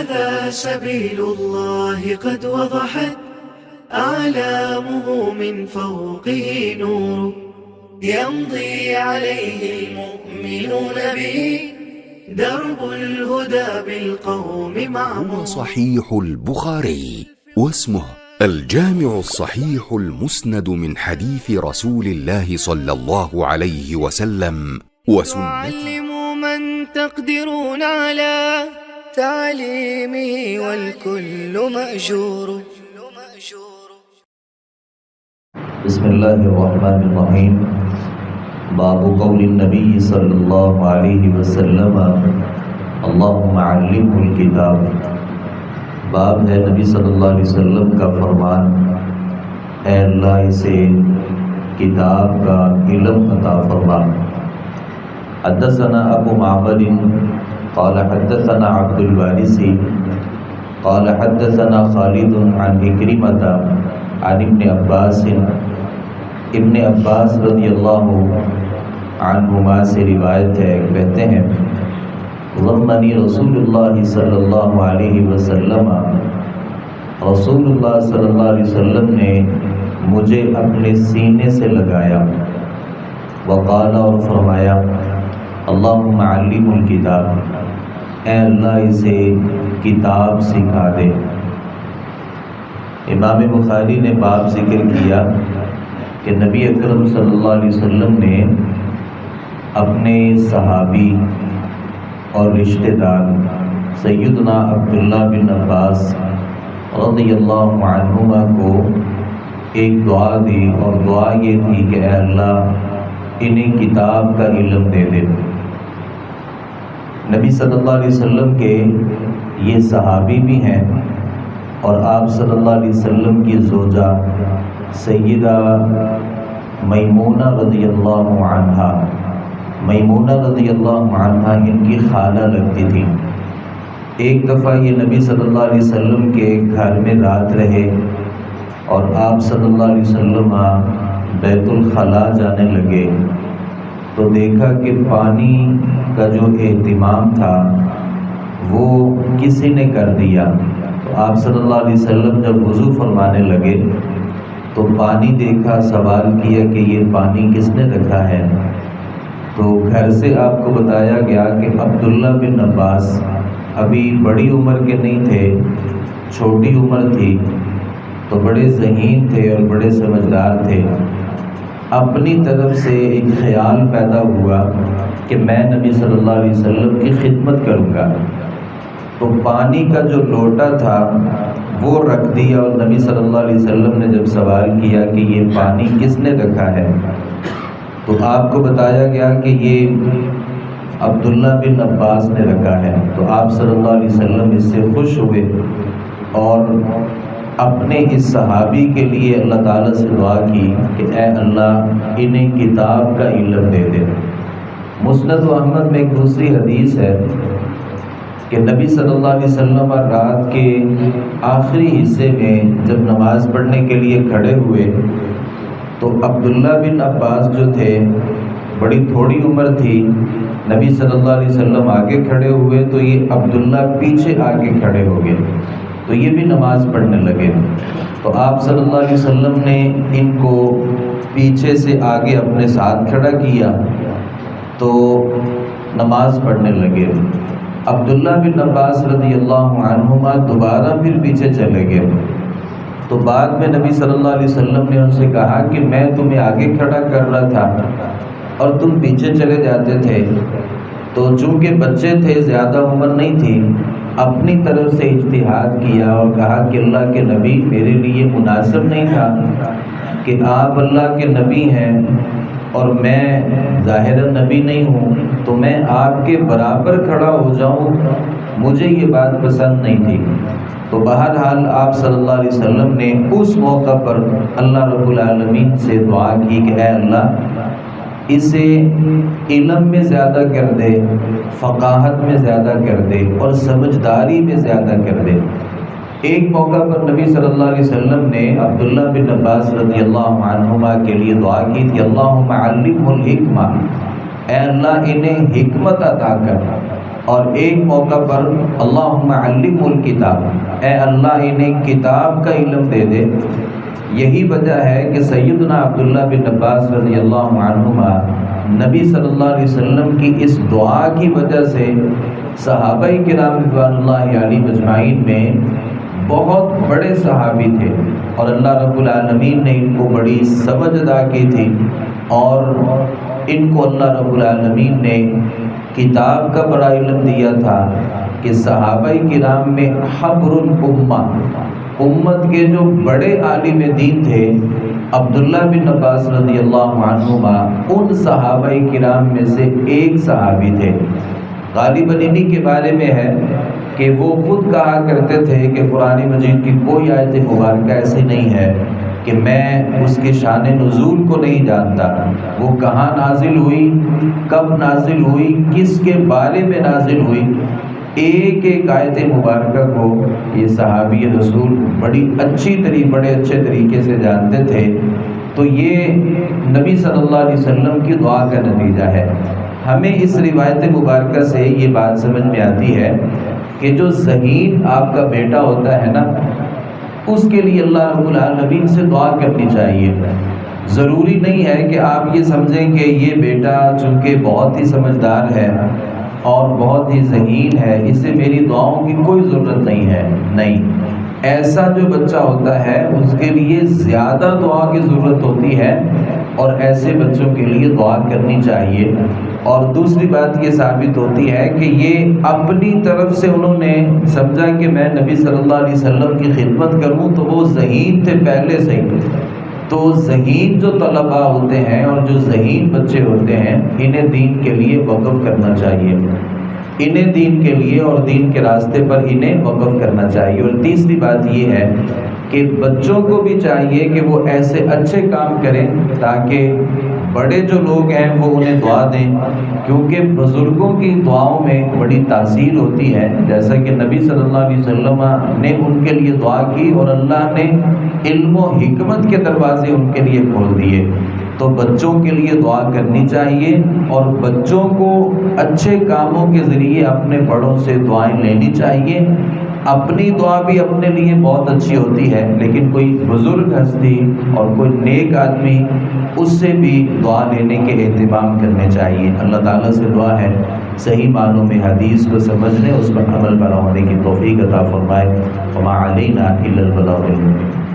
هذا سبيل الله قد وضحت أعلامه من فوقه نور يمضي عليه المؤمنون به درب الهدى بالقوم معمور. هو صحيح البخاري واسمه الجامع الصحيح المسند من حديث رسول الله صلى الله عليه وسلم وسنته. وعلموا من تقدرون على تعليمه والكل مأجور. بسم الله الرحمن الرحيم. باب قول النبي صلى الله عليه وسلم اللهم علمه الكتاب. باب ہے نبی صلی اللہ علیہ وسلم کا فرمان، اے اللہ اسے کتاب کا علم عطا فرما. حدثنا ابو معمر قال حدثنا عبد الوارث قال حدثنا خالد عن اکرمۃ عن ابن عباس. ابن عباس رضی اللہ عنہما سے روایت ہے، کہتے ہیں ضمنی رسول اللہ صلی اللہ علیہ وسلم، رسول اللہ صلی اللہ علیہ وسلم نے مجھے اپنے سینے سے لگایا. وقال، اور فرمایا اللہم علم الکتاب، اے اللہ اسے کتاب سکھا دے. امام بخاری نے باب ذکر کیا کہ نبی اکرم صلی اللہ علیہ وسلم نے اپنے صحابی اور رشتہ دار سیدنا عبداللہ بن عباس رضی اللہ عنہما کو ایک دعا دی، اور دعا یہ تھی کہ اے اللہ انہیں کتاب کا علم دے دے. نبی صلی اللہ علیہ وسلم کے یہ صحابی بھی ہیں، اور آپ صلی اللہ علیہ وسلم کی زوجہ سیدہ میمونہ رضی اللہ عنہا، میمونہ رضی اللہ عنہا ان کی خالہ لگتی تھی. ایک دفعہ یہ نبی صلی اللہ علیہ وسلم کے گھر میں رات رہے، اور آپ صلی اللہ علیہ وسلم بیت الخلاء جانے لگے تو دیکھا کہ پانی کا جو اہتمام تھا وہ کسی نے کر دیا. تو آپ صلی اللہ علیہ وسلم جب وضو فرمانے لگے تو پانی دیکھا، سوال کیا کہ یہ پانی کس نے رکھا ہے. تو گھر سے آپ کو بتایا گیا کہ عبداللہ بن عباس ابھی بڑی عمر کے نہیں تھے، چھوٹی عمر تھی، تو بڑے ذہین تھے اور بڑے سمجھدار تھے. اپنی طرف سے ایک خیال پیدا ہوا کہ میں نبی صلی اللہ علیہ وسلم کی خدمت کروں گا. تو پانی کا جو لوٹا تھا وہ رکھ دیا، اور نبی صلی اللہ علیہ وسلم نے جب سوال کیا کہ یہ پانی کس نے رکھا ہے تو آپ کو بتایا گیا کہ یہ عبداللہ بن عباس نے رکھا ہے. تو آپ صلی اللہ علیہ وسلم اس سے خوش ہوئے اور اپنے اس صحابی کے لیے اللہ تعالیٰ سے دعا کی کہ اے اللہ انہیں کتاب کا علم دے دے. مسند احمد میں ایک دوسری حدیث ہے کہ نبی صلی اللہ علیہ وسلم رات کے آخری حصے میں جب نماز پڑھنے کے لیے کھڑے ہوئے تو عبداللہ بن عباس جو تھے، بڑی تھوڑی عمر تھی، نبی صلی اللہ علیہ وسلم آگے کھڑے ہوئے تو یہ عبداللہ پیچھے آگے کھڑے ہو گئے، تو یہ بھی نماز پڑھنے لگے. تو آپ صلی اللہ علیہ وسلم نے ان کو پیچھے سے آگے اپنے ساتھ کھڑا کیا تو نماز پڑھنے لگے. عبداللہ بن عباس رضی اللہ عنہما دوبارہ پھر پیچھے چلے گئے. تو بعد میں نبی صلی اللہ علیہ وسلم نے ان سے کہا کہ میں تمہیں آگے کھڑا کر رہا تھا اور تم پیچھے چلے جاتے تھے. تو چونکہ بچے تھے، زیادہ عمر نہیں تھی، اپنی طرف سے اجتہاد کیا اور کہا کہ اللہ کے نبی میرے لیے مناسب نہیں تھا کہ آپ اللہ کے نبی ہیں اور میں ظاہراً نبی نہیں ہوں تو میں آپ کے برابر کھڑا ہو جاؤں، مجھے یہ بات پسند نہیں تھی. تو بہرحال آپ صلی اللہ علیہ وسلم نے اس موقع پر اللہ رب العالمین سے دعا کی کہ اے اللہ اسے علم میں زیادہ کر دے، فقاہت میں زیادہ کر دے اور سمجھداری میں زیادہ کر دے. ایک موقع پر نبی صلی اللہ علیہ وسلم نے عبداللہ بن عباس رضی اللہ عنہما کے لیے دعا کی تھی اللہم علمہ الحکمہ، اے اللہ انہیں حکمت عطا کر. اور ایک موقع پر اللہم علمہ الکتاب، اے اللہ انہیں کتاب کا علم دے دے۔ یہی وجہ ہے کہ سیدنا عبداللہ بن عباس رضی اللہ عنہما نبی صلی اللہ علیہ وسلم کی اس دعا کی وجہ سے صحابہ کرام رضوان اللہ علیہم اجمعین میں بہت بڑے صحابی تھے، اور اللہ رب العالمین نے ان کو بڑی سمجھ عطا کی تھی، اور ان کو اللہ رب العالمین نے کتاب کا بڑا علم دیا تھا کہ صحابہ کرام میں حبر الامہ، امت کے جو بڑے عالم دین تھے عبداللہ بن عباس رضی اللہ عنہما ان صحابہ کرام میں سے ایک صحابی تھے۔ غالباً انہی کے بارے میں ہے کہ وہ خود کہا کرتے تھے کہ قرآن مجید کی کوئی آیت مبارکہ ایسی نہیں ہے کہ میں اس کے شان نزول کو نہیں جانتا، وہ کہاں نازل ہوئی، کب نازل ہوئی، کس کے بارے میں نازل ہوئی، ایک ایک آیت مبارکہ کو یہ صحابی رسول بڑے اچھے طریقے سے جانتے تھے۔ تو یہ نبی صلی اللہ علیہ وسلم کی دعا کا نتیجہ ہے۔ ہمیں اس روایت مبارکہ سے یہ بات سمجھ میں آتی ہے کہ جو ذہین آپ کا بیٹا ہوتا ہے نا، اس کے لیے اللہ رب العالمین سے دعا کرنی چاہیے۔ ضروری نہیں ہے کہ آپ یہ سمجھیں کہ یہ بیٹا چونکہ بہت ہی سمجھدار ہے اور بہت ہی ذہین ہے، اسے میری دعاؤں کی کوئی ضرورت نہیں ہے۔ نہیں، ایسا جو بچہ ہوتا ہے اس کے لیے زیادہ دعا کی ضرورت ہوتی ہے، اور ایسے بچوں کے لیے دعا کرنی چاہیے۔ اور دوسری بات یہ ثابت ہوتی ہے کہ یہ اپنی طرف سے انہوں نے سمجھا کہ میں نبی صلی اللہ علیہ وسلم کی خدمت کروں، تو وہ ذہین تھے پہلے سے ہی۔ تو ذہین جو طلباء ہوتے ہیں اور جو ذہین بچے ہوتے ہیں، انہیں دین کے لیے وقف کرنا چاہیے، انہیں دین کے لیے اور دین کے راستے پر انہیں وقف کرنا چاہیے۔ اور تیسری بات یہ ہے کہ بچوں کو بھی چاہیے کہ وہ ایسے اچھے کام کریں تاکہ بڑے جو لوگ ہیں وہ انہیں دعا دیں، کیونکہ بزرگوں کی دعاؤں میں بڑی تاثیر ہوتی ہے، جیسا کہ نبی صلی اللہ علیہ وسلم نے ان کے لیے دعا کی اور اللہ نے علم و حکمت کے دروازے ان کے لیے کھول دیے۔ تو بچوں کے لیے دعا کرنی چاہیے، اور بچوں کو اچھے کاموں کے ذریعے اپنے بڑوں سے دعائیں لینی چاہیے۔ اپنی دعا بھی اپنے لیے بہت اچھی ہوتی ہے، لیکن کوئی بزرگ ہستی اور کوئی نیک آدمی، اس سے بھی دعا لینے کے اہتمام کرنے چاہیے۔ اللہ تعالیٰ سے دعا ہے صحیح معنوں میں حدیث کو سمجھنے، اس پر عمل پیرا ہونے کی توفیق عطا فرمائے۔ وما علینا الا البلاغ المبین۔